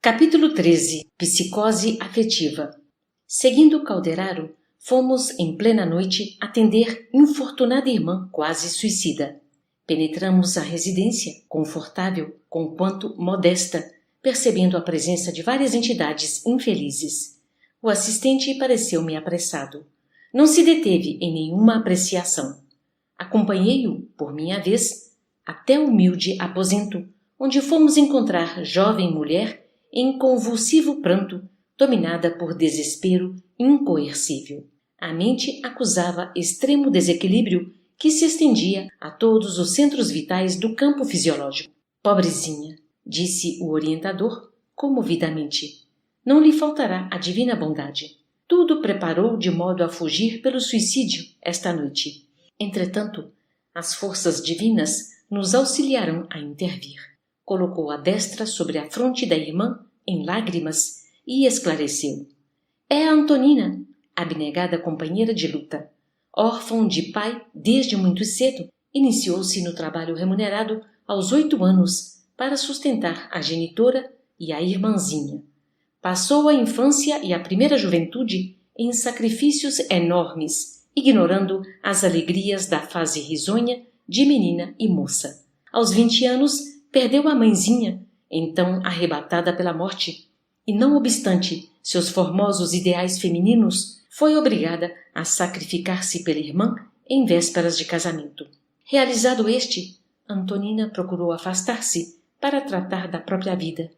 Capítulo 13. Psicose afetiva. Seguindo Calderaro, fomos em plena noite atender infortunada irmã quase suicida. Penetramos a residência, confortável, conquanto modesta, percebendo a presença de várias entidades infelizes. O assistente pareceu-me apressado. Não se deteve em nenhuma apreciação. Acompanhei-o, por minha vez, até o humilde aposento, onde fomos encontrar jovem mulher em convulsivo pranto, dominada por desespero incoercível. A mente acusava extremo desequilíbrio que se estendia a todos os centros vitais do campo fisiológico. Pobrezinha, disse o orientador, comovidamente. Não lhe faltará a divina bondade. Tudo preparou de modo a fugir pelo suicídio esta noite. Entretanto, as forças divinas nos auxiliarão a intervir. Colocou a destra sobre a fronte da irmã, em lágrimas, e esclareceu. É a Antonina, abnegada companheira de luta. Órfã de pai desde muito cedo, iniciou-se no trabalho remunerado aos 8 anos para sustentar a genitora e a irmãzinha. Passou a infância e a primeira juventude em sacrifícios enormes, ignorando as alegrias da fase risonha de menina e moça. Aos 20 anos, perdeu a mãezinha, então arrebatada pela morte, e não obstante seus formosos ideais femininos, foi obrigada a sacrificar-se pela irmã em vésperas de casamento. Realizado este, Antonina procurou afastar-se para tratar da própria vida.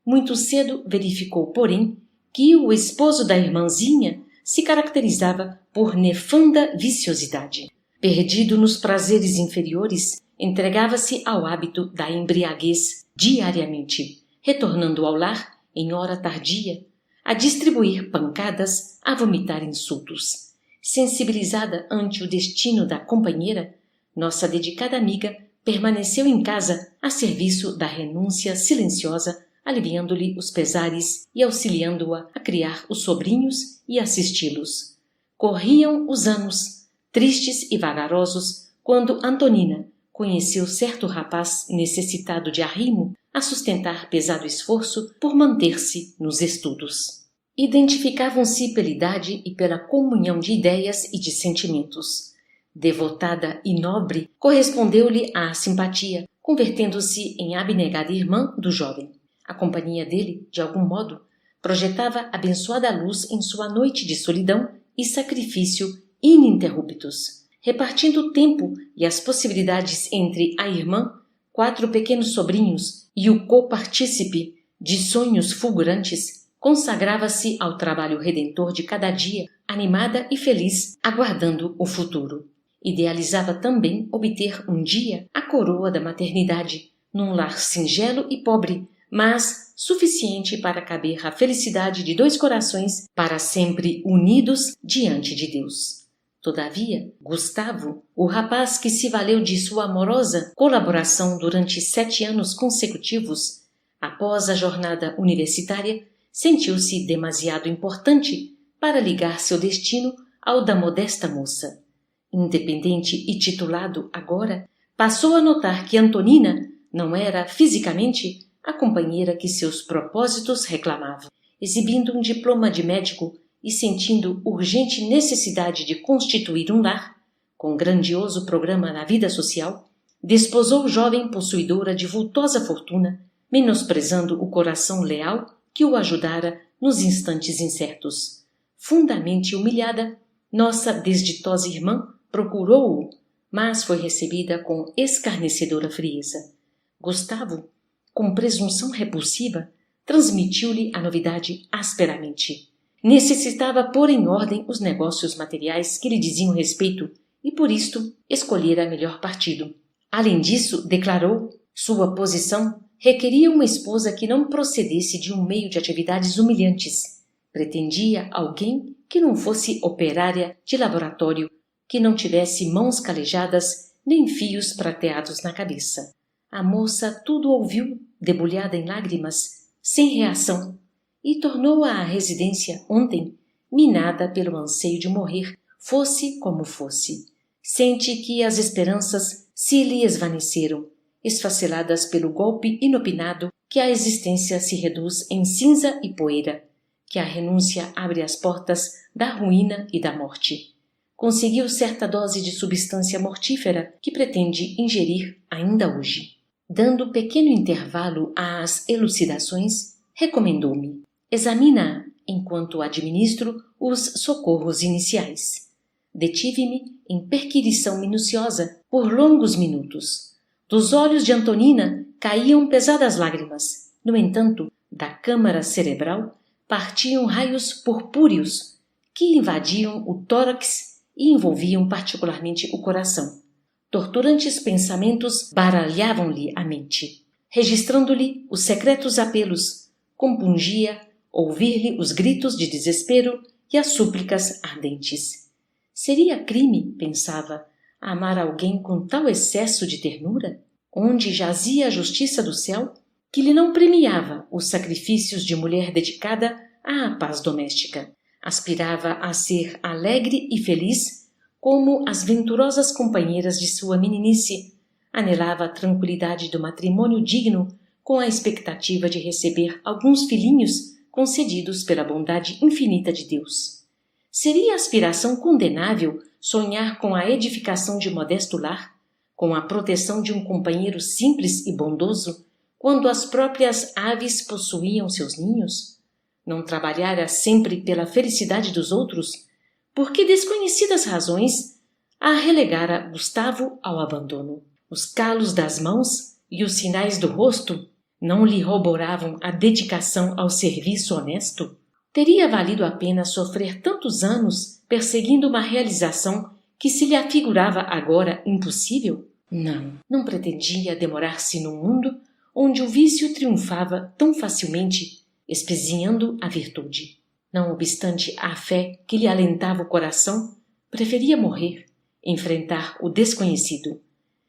Muito cedo verificou, porém, que o esposo da irmãzinha se caracterizava por nefanda viciosidade. Perdido nos prazeres inferiores, entregava-se ao hábito da embriaguez diariamente, retornando ao lar, em hora tardia, a distribuir pancadas, a vomitar insultos. Sensibilizada ante o destino da companheira, nossa dedicada amiga permaneceu em casa a serviço da renúncia silenciosa, aliviando-lhe os pesares e auxiliando-a a criar os sobrinhos e assisti-los. Corriam os anos, tristes e vagarosos, quando Antonina conheceu certo rapaz necessitado de arrimo a sustentar pesado esforço por manter-se nos estudos. Identificavam-se pela idade e pela comunhão de ideias e de sentimentos. Devotada e nobre, correspondeu-lhe a simpatia, convertendo-se em abnegada irmã do jovem. A companhia dele, de algum modo, projetava abençoada luz em sua noite de solidão e sacrifício ininterruptos, repartindo o tempo e as possibilidades entre a irmã, 4 pequenos sobrinhos e o copartícipe de sonhos fulgurantes, consagrava-se ao trabalho redentor de cada dia, animada e feliz, aguardando o futuro. Idealizava também obter um dia a coroa da maternidade, num lar singelo e pobre, mas suficiente para caber a felicidade de 2 corações para sempre unidos diante de Deus. Todavia, Gustavo, o rapaz que se valeu de sua amorosa colaboração durante 7 anos consecutivos, após a jornada universitária, sentiu-se demasiado importante para ligar seu destino ao da modesta moça. Independente e titulado agora, passou a notar que Antonina não era fisicamente a companheira que seus propósitos reclamavam. Exibindo um diploma de médico e sentindo urgente necessidade de constituir um lar, com grandioso programa na vida social, desposou jovem possuidora de vultosa fortuna, menosprezando o coração leal que o ajudara nos instantes incertos. Fundamente humilhada, nossa desditosa irmã procurou-o, mas foi recebida com escarnecedora frieza. Gustavo, com presunção repulsiva, transmitiu-lhe a novidade asperamente. Necessitava pôr em ordem os negócios materiais que lhe diziam respeito e, por isto, escolhera melhor partido. Além disso, declarou, sua posição requeria uma esposa que não procedesse de um meio de atividades humilhantes. Pretendia alguém que não fosse operária de laboratório, que não tivesse mãos calejadas nem fios prateados na cabeça. A moça tudo ouviu, debulhada em lágrimas, sem reação, e tornou à residência ontem, minada pelo anseio de morrer, fosse como fosse. Sente que as esperanças se lhe esvaneceram, esfaceladas pelo golpe inopinado que a existência se reduz em cinza e poeira, que a renúncia abre as portas da ruína e da morte. Conseguiu certa dose de substância mortífera que pretende ingerir ainda hoje. Dando pequeno intervalo às elucidações, recomendou-me: examina enquanto administro os socorros iniciais. Detive-me em perquirição minuciosa por longos minutos. Dos olhos de Antonina caíam pesadas lágrimas. No entanto, da câmara cerebral partiam raios purpúreos que invadiam o tórax e envolviam particularmente o coração. Torturantes pensamentos baralhavam-lhe a mente. Registrando-lhe os secretos apelos, compungia ouvir-lhe os gritos de desespero e as súplicas ardentes. Seria crime, pensava, amar alguém com tal excesso de ternura? Onde jazia a justiça do céu, que lhe não premiava os sacrifícios de mulher dedicada à paz doméstica? Aspirava a ser alegre e feliz como as venturosas companheiras de sua meninice. Anelava a tranquilidade do matrimônio digno com a expectativa de receber alguns filhinhos concedidos pela bondade infinita de Deus. Seria aspiração condenável sonhar com a edificação de modesto lar, com a proteção de um companheiro simples e bondoso, quando as próprias aves possuíam seus ninhos? Não trabalhara sempre pela felicidade dos outros? Por que desconhecidas razões a relegara Gustavo ao abandono? Os calos das mãos e os sinais do rosto não lhe roboravam a dedicação ao serviço honesto? Teria valido a pena sofrer tantos anos perseguindo uma realização que se lhe afigurava agora impossível? Não pretendia demorar-se num mundo onde o vício triunfava tão facilmente, espezinhando a virtude. Não obstante a fé que lhe alentava o coração, preferia morrer, enfrentar o desconhecido.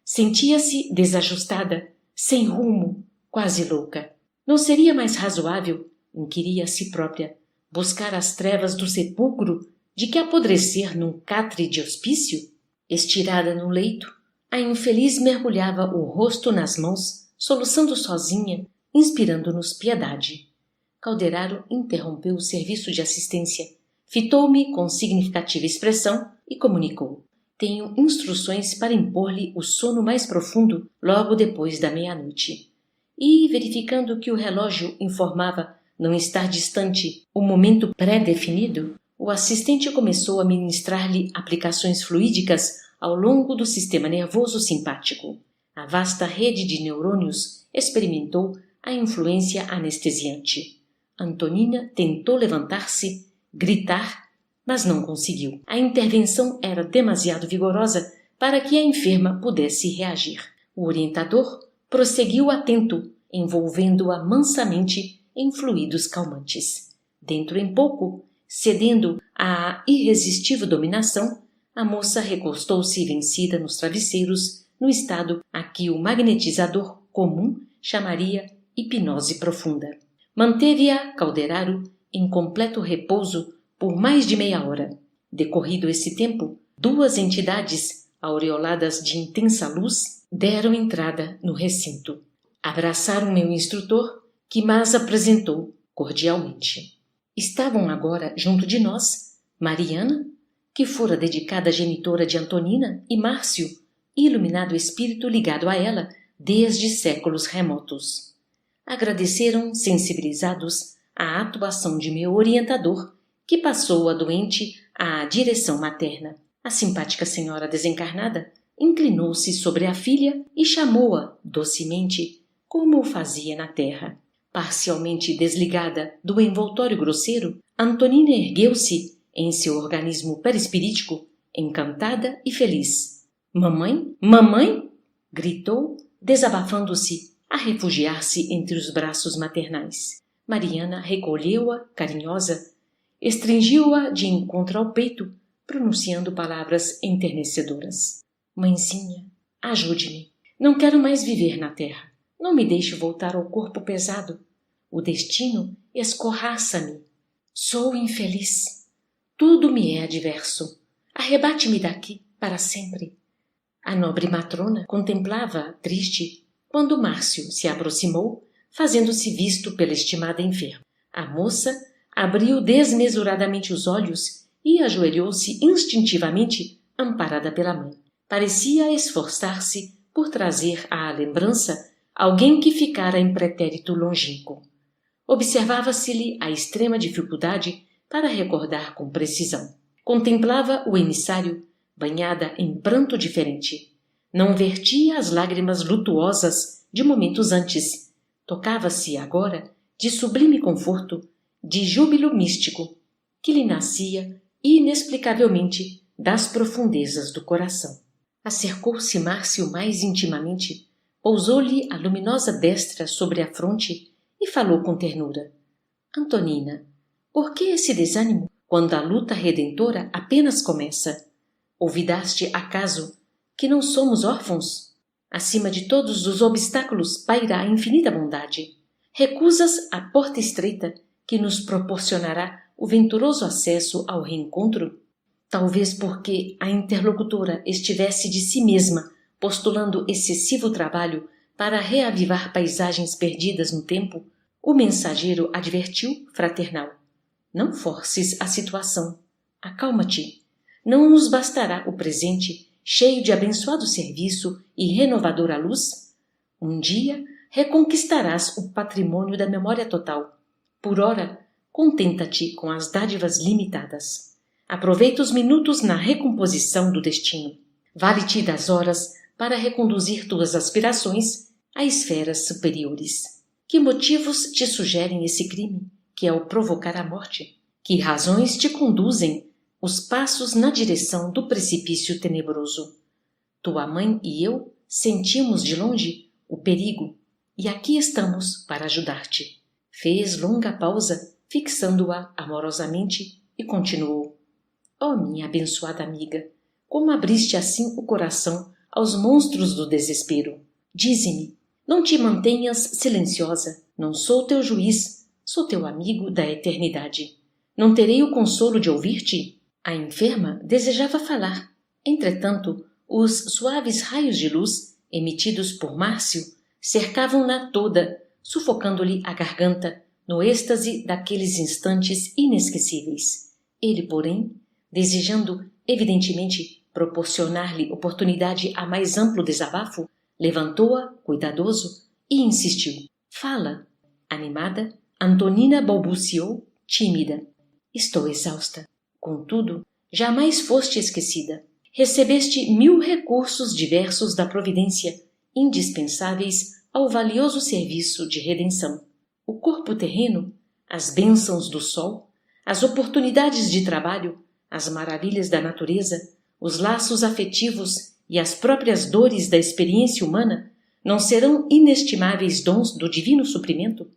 Sentia-se desajustada, sem rumo, quase louca. Não seria mais razoável, inquiria a si própria, buscar as trevas do sepulcro de que apodrecer num catre de hospício? Estirada no leito, a infeliz mergulhava o rosto nas mãos, soluçando sozinha, inspirando-nos piedade. Calderaro interrompeu o serviço de assistência, fitou-me com significativa expressão e comunicou: tenho instruções para impor-lhe o sono mais profundo logo depois da meia-noite. E, verificando que o relógio informava não estar distante o momento pré-definido, o assistente começou a ministrar-lhe aplicações fluídicas ao longo do sistema nervoso simpático. A vasta rede de neurônios experimentou a influência anestesiante. Antonina tentou levantar-se, gritar, mas não conseguiu. A intervenção era demasiado vigorosa para que a enferma pudesse reagir. O orientador prosseguiu atento, envolvendo-a mansamente em fluidos calmantes. Dentro em pouco, cedendo à irresistível dominação, a moça recostou-se vencida nos travesseiros, no estado a que o magnetizador comum chamaria hipnose profunda. Manteve-a Calderaro em completo repouso por mais de meia hora. Decorrido esse tempo, duas entidades, aureoladas de intensa luz, deram entrada no recinto. Abraçaram meu instrutor, que mas apresentou cordialmente. Estavam agora junto de nós Mariana, que fora dedicada genitora de Antonina, e Márcio, iluminado espírito ligado a ela desde séculos remotos. Agradeceram, sensibilizados, a atuação de meu orientador, que passou a doente à direção materna. A simpática senhora desencarnada inclinou-se sobre a filha e chamou-a docemente, como o fazia na terra. Parcialmente desligada do envoltório grosseiro, Antonina ergueu-se em seu organismo perispirítico, encantada e feliz. Mamãe? Mamãe? Gritou, desabafando-se, a refugiar-se entre os braços maternais. Mariana recolheu-a, carinhosa, estringiu-a de encontro ao peito, pronunciando palavras enternecedoras. Mãezinha, ajude-me. Não quero mais viver na terra. Não me deixe voltar ao corpo pesado. O destino escorraça-me. Sou infeliz. Tudo me é adverso. Arrebate-me daqui para sempre. A nobre matrona contemplava-a triste, quando Márcio se aproximou, fazendo-se visto pela estimada enferma. A moça abriu desmesuradamente os olhos e ajoelhou-se instintivamente, amparada pela mãe. Parecia esforçar-se por trazer à lembrança alguém que ficara em pretérito longínquo. Observava-se-lhe a extrema dificuldade para recordar com precisão. Contemplava o emissário, banhada em pranto diferente. Não vertia as lágrimas lutuosas de momentos antes. Tocava-se agora de sublime conforto, de júbilo místico, que lhe nascia inexplicavelmente das profundezas do coração. Acercou-se Márcio mais intimamente, pousou-lhe a luminosa destra sobre a fronte e falou com ternura. Antonina, por que esse desânimo quando a luta redentora apenas começa? Olvidaste, acaso, que não somos órfãos? Acima de todos os obstáculos paira a infinita bondade. Recusas a porta estreita que nos proporcionará o venturoso acesso ao reencontro? Talvez porque a interlocutora estivesse de si mesma postulando excessivo trabalho para reavivar paisagens perdidas no tempo, o mensageiro advertiu fraternal. Não forces a situação. Acalma-te. Não nos bastará o presente, cheio de abençoado serviço e renovadora luz? Um dia reconquistarás o patrimônio da memória total. Por ora, contenta-te com as dádivas limitadas. Aproveita os minutos na recomposição do destino. Vale-te das horas para reconduzir tuas aspirações a esferas superiores. Que motivos te sugerem esse crime, que é o provocar a morte? Que razões te conduzem os passos na direção do precipício tenebroso? Tua mãe e eu sentimos de longe o perigo e aqui estamos para ajudar-te. Fez longa pausa, fixando-a amorosamente, e continuou. Oh, minha abençoada amiga, como abriste assim o coração aos monstros do desespero. Dize-me, não te mantenhas silenciosa. Não sou teu juiz, sou teu amigo da eternidade. Não terei o consolo de ouvir-te? A enferma desejava falar. Entretanto, os suaves raios de luz, emitidos por Márcio, cercavam-na toda, sufocando-lhe a garganta, no êxtase daqueles instantes inesquecíveis. Ele, porém, desejando, evidentemente, proporcionar-lhe oportunidade a mais amplo desabafo, levantou-a, cuidadoso, e insistiu. Fala. Animada, Antonina balbuciou, tímida. Estou exausta. Contudo, jamais foste esquecida. Recebeste 1000 recursos diversos da providência, indispensáveis ao valioso serviço de redenção. O corpo terreno, as bênçãos do sol, as oportunidades de trabalho, as maravilhas da natureza, os laços afetivos e as próprias dores da experiência humana não serão inestimáveis dons do divino suprimento?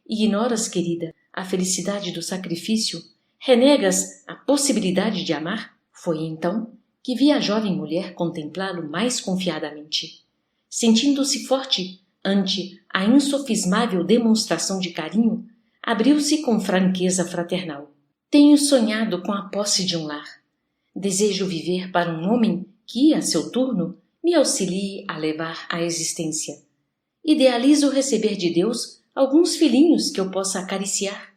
Ignoras, querida, a felicidade do sacrifício? Renegas a possibilidade de amar? Foi então que vi a jovem mulher contemplá-lo mais confiadamente. Sentindo-se forte ante a insofismável demonstração de carinho, abriu-se com franqueza fraternal. Tenho sonhado com a posse de um lar. Desejo viver para um homem que, a seu turno, me auxilie a levar a existência. Idealizo receber de Deus alguns filhinhos que eu possa acariciar.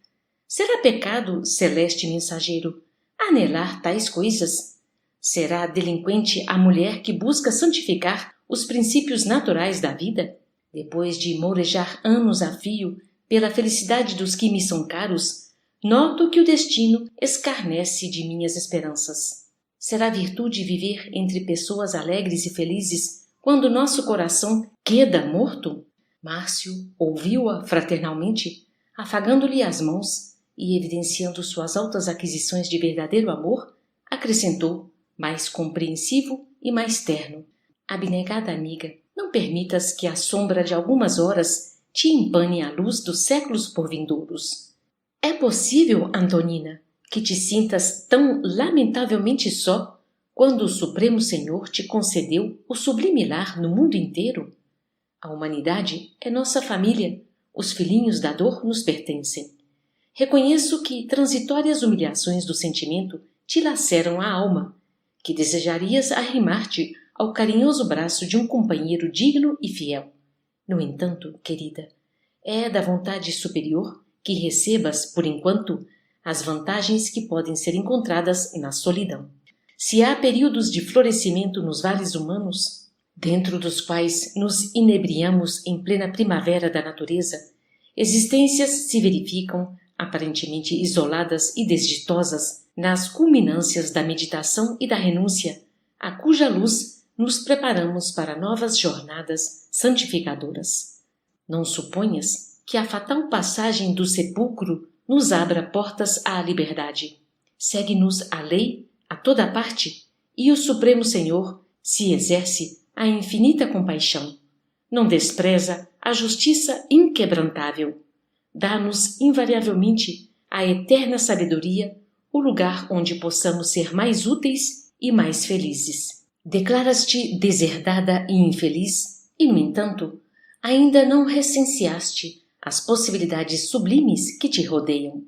Será pecado, celeste mensageiro, anelar tais coisas? Será delinquente a mulher que busca santificar os princípios naturais da vida? Depois de mourejar anos a fio pela felicidade dos que me são caros, noto que o destino escarnece de minhas esperanças. Será virtude viver entre pessoas alegres e felizes quando nosso coração queda morto? Márcio ouviu-a fraternalmente, afagando-lhe as mãos e evidenciando suas altas aquisições de verdadeiro amor, acrescentou, mais compreensivo e mais terno. Abnegada amiga, não permitas que a sombra de algumas horas te empane a luz dos séculos porvindouros. É possível, Antonina, que te sintas tão lamentavelmente só quando o Supremo Senhor te concedeu o sublime lar no mundo inteiro? A humanidade é nossa família, os filhinhos da dor nos pertencem. Reconheço que transitórias humilhações do sentimento te laceram a alma, que desejarias arrimar-te ao carinhoso braço de um companheiro digno e fiel. No entanto, querida, é da vontade superior que recebas, por enquanto, as vantagens que podem ser encontradas na solidão. Se há períodos de florescimento nos vales humanos, dentro dos quais nos inebriamos em plena primavera da natureza, existências se verificam, aparentemente isoladas e desditosas, nas culminâncias da meditação e da renúncia, a cuja luz nos preparamos para novas jornadas santificadoras. Não suponhas que a fatal passagem do sepulcro nos abra portas à liberdade. Segue-nos a lei a toda parte e o Supremo Senhor se exerce a infinita compaixão. Não despreza a justiça inquebrantável. Dá-nos invariavelmente a eterna sabedoria, o lugar onde possamos ser mais úteis e mais felizes. Declaras-te deserdada e infeliz e, no entanto, ainda não recenseaste as possibilidades sublimes que te rodeiam.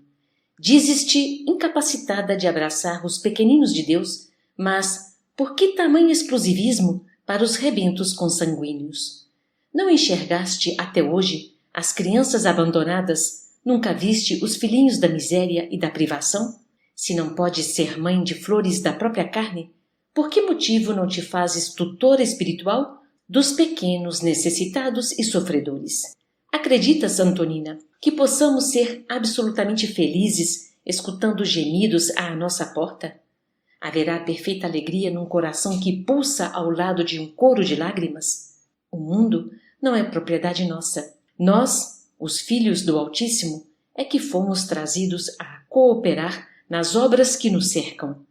Dizes-te incapacitada de abraçar os pequeninos de Deus, mas por que tamanho exclusivismo para os rebentos consanguíneos? Não enxergaste até hoje as crianças abandonadas? Nunca viste os filhinhos da miséria e da privação? Se não podes ser mãe de flores da própria carne, por que motivo não te fazes tutora espiritual dos pequenos necessitados e sofredores? Acreditas, Antonina, que possamos ser absolutamente felizes escutando gemidos à nossa porta? Haverá perfeita alegria num coração que pulsa ao lado de um coro de lágrimas? O mundo não é propriedade nossa. Nós, os filhos do Altíssimo, é que fomos trazidos a cooperar nas obras que nos cercam.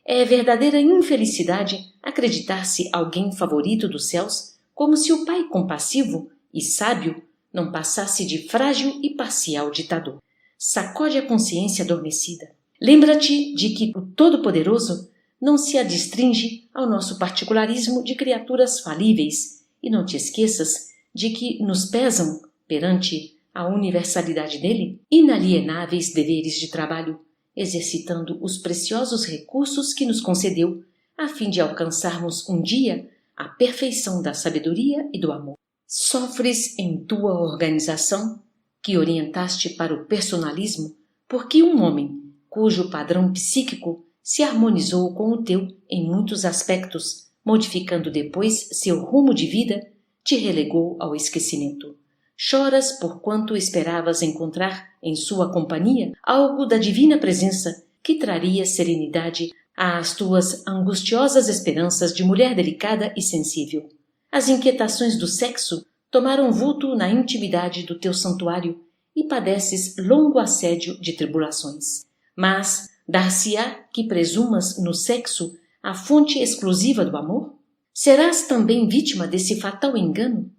É verdadeira infelicidade acreditar-se alguém favorito dos céus, como se o Pai compassivo e sábio não passasse de frágil e parcial ditador. Sacode a consciência adormecida. Lembra-te de que o Todo-Poderoso não se adstringe ao nosso particularismo de criaturas falíveis e não te esqueças de que nos pesam, perante a universalidade dele, inalienáveis deveres de trabalho, exercitando os preciosos recursos que nos concedeu, a fim de alcançarmos um dia a perfeição da sabedoria e do amor. Sofres em tua organização, que orientaste para o personalismo, porque um homem, cujo padrão psíquico se harmonizou com o teu em muitos aspectos, modificando depois seu rumo de vida, te relegou ao esquecimento. Choras porquanto esperavas encontrar em sua companhia algo da divina presença que traria serenidade às tuas angustiosas esperanças de mulher delicada e sensível. As inquietações do sexo tomaram vulto na intimidade do teu santuário e padeces longo assédio de tribulações. Mas dar-se-á que presumas no sexo a fonte exclusiva do amor? Serás também vítima desse fatal engano?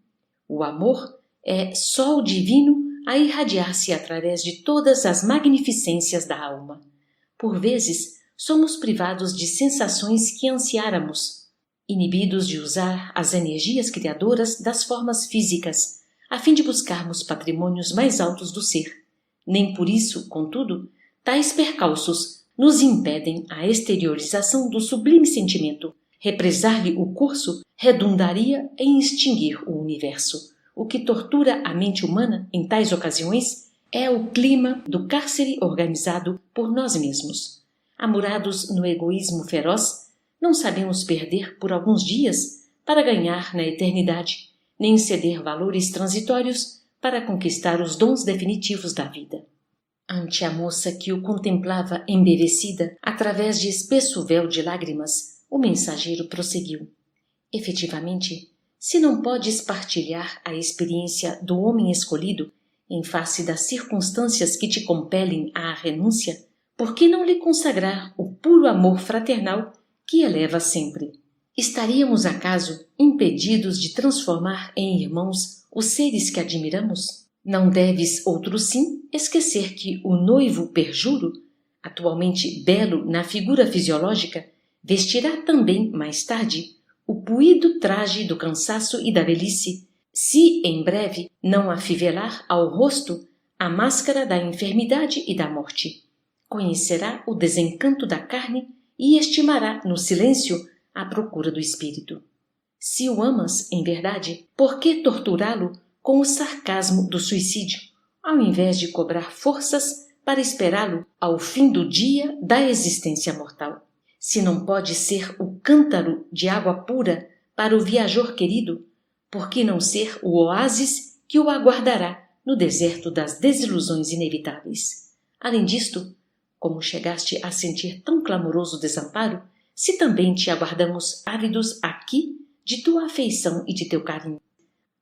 O amor é sol divino a irradiar-se através de todas as magnificências da alma. Por vezes, somos privados de sensações que ansiáramos, inibidos de usar as energias criadoras das formas físicas, a fim de buscarmos patrimônios mais altos do ser. Nem por isso, contudo, tais percalços nos impedem a exteriorização do sublime sentimento. Represar-lhe o curso redundaria em extinguir o universo. O que tortura a mente humana em tais ocasiões é o clima do cárcere organizado por nós mesmos. Amurados no egoísmo feroz, não sabemos perder por alguns dias para ganhar na eternidade, nem ceder valores transitórios para conquistar os dons definitivos da vida. Ante a moça que o contemplava embevecida através de espesso véu de lágrimas, o mensageiro prosseguiu. Efetivamente, se não podes partilhar a experiência do homem escolhido em face das circunstâncias que te compelem à renúncia, por que não lhe consagrar o puro amor fraternal que eleva sempre? Estaríamos, acaso, impedidos de transformar em irmãos os seres que admiramos? Não deves, outro sim, esquecer que o noivo perjuro, atualmente belo na figura fisiológica, vestirá também, mais tarde, o puído traje do cansaço e da velhice, se em breve não afivelar ao rosto a máscara da enfermidade e da morte. Conhecerá o desencanto da carne e estimará no silêncio a procura do espírito. Se o amas, em verdade, por que torturá-lo com o sarcasmo do suicídio, ao invés de cobrar forças para esperá-lo ao fim do dia da existência mortal. Se não pode ser o cântaro de água pura para o viajor querido, por que não ser o oásis que o aguardará no deserto das desilusões inevitáveis? Além disto, como chegaste a sentir tão clamoroso desamparo, se também te aguardamos ávidos aqui de tua afeição e de teu carinho.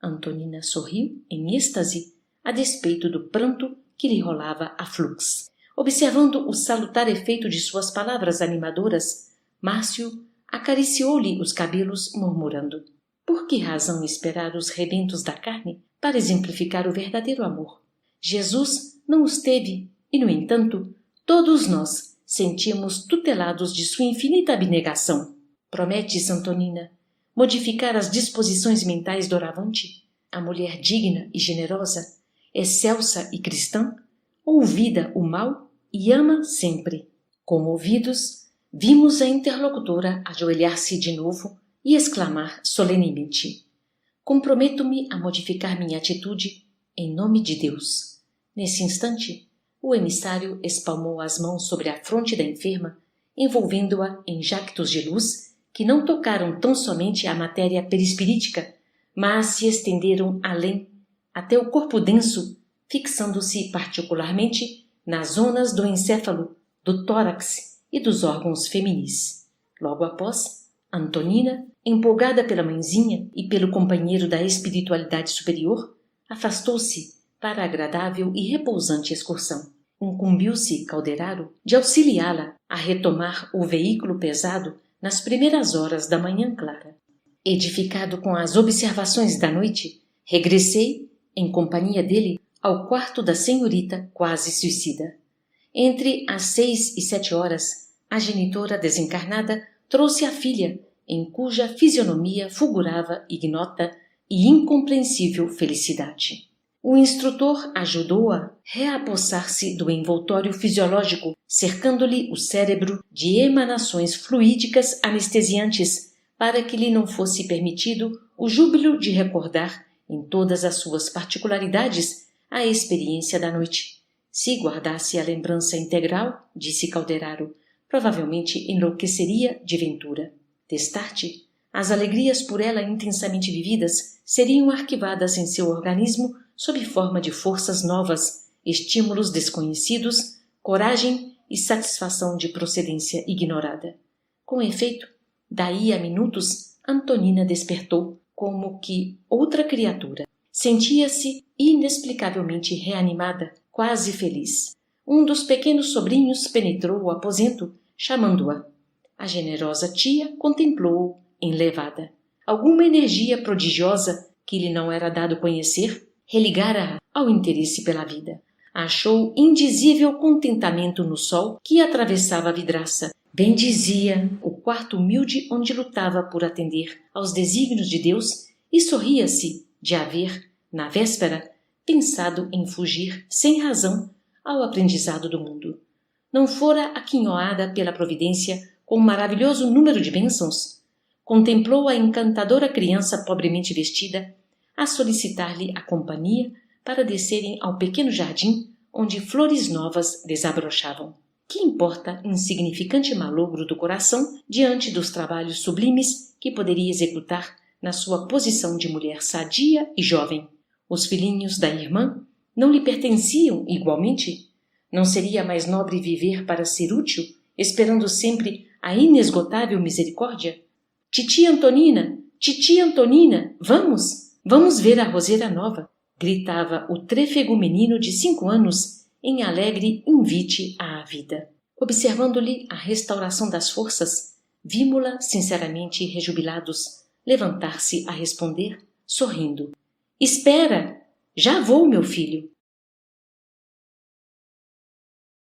Antonina sorriu em êxtase, a despeito do pranto que lhe rolava a flux. Observando o salutar efeito de suas palavras animadoras, Márcio acariciou-lhe os cabelos, murmurando: por que razão esperar os rebentos da carne para exemplificar o verdadeiro amor? Jesus não os teve e, no entanto, todos nós sentimos tutelados de sua infinita abnegação. Prometes, Antonina, modificar as disposições mentais doravante? A mulher digna e generosa, excelsa e cristã, ouvida o mal e ama sempre. Comovidos, vimos a interlocutora ajoelhar-se de novo e exclamar solenemente: comprometo-me a modificar minha atitude em nome de Deus. Nesse instante, o emissário espalmou as mãos sobre a fronte da enferma, envolvendo-a em jactos de luz que não tocaram tão somente a matéria perispirítica, mas se estenderam além, até o corpo denso, fixando-se particularmente nas zonas do encéfalo, do tórax e dos órgãos feminis. Logo após, Antonina, empolgada pela mãezinha e pelo companheiro da espiritualidade superior, afastou-se para a agradável e repousante excursão. Incumbiu-se Calderaro de auxiliá-la a retomar o veículo pesado nas primeiras horas da manhã clara. Edificado com as observações da noite, regressei, em companhia dele, ao quarto da senhorita quase suicida. Entre as 6 e 7 horas, a genitora desencarnada trouxe a filha, em cuja fisionomia fulgurava ignota e incompreensível felicidade. O instrutor ajudou-a a reapossar-se do envoltório fisiológico, cercando-lhe o cérebro de emanações fluídicas anestesiantes, para que lhe não fosse permitido o júbilo de recordar, em todas as suas particularidades, a experiência da noite. Se guardasse a lembrança integral, disse Calderaro, provavelmente enlouqueceria de ventura. Destarte, as alegrias por ela intensamente vividas seriam arquivadas em seu organismo sob forma de forças novas, estímulos desconhecidos, coragem e satisfação de procedência ignorada. Com efeito, daí a minutos, Antonina despertou como que outra criatura. Sentia-se inexplicavelmente reanimada, quase feliz. Um dos pequenos sobrinhos penetrou o aposento, chamando-a. A generosa tia contemplou-o, enlevada. Alguma energia prodigiosa, que lhe não era dado conhecer, religara-a ao interesse pela vida. Achou indizível contentamento no sol que atravessava a vidraça. Bendizia o quarto humilde onde lutava por atender aos desígnios de Deus e sorria-se de haver, na véspera, pensado em fugir sem razão ao aprendizado do mundo. Não fora aquinhoada pela providência com um maravilhoso número de bênçãos? Contemplou a encantadora criança pobremente vestida a solicitar-lhe a companhia para descerem ao pequeno jardim onde flores novas desabrochavam. Que importa insignificante malogro do coração diante dos trabalhos sublimes que poderia executar na sua posição de mulher sadia e jovem? Os filhinhos da irmã não lhe pertenciam igualmente? Não seria mais nobre viver para ser útil, esperando sempre a inesgotável misericórdia? Titia Antonina, vamos! Vamos ver a roseira nova! Gritava o trêfego menino de 5 anos em alegre invite à vida. Observando-lhe a restauração das forças, vimo-la sinceramente rejubilados, levantar-se a responder, sorrindo. Espera! Já vou, meu filho!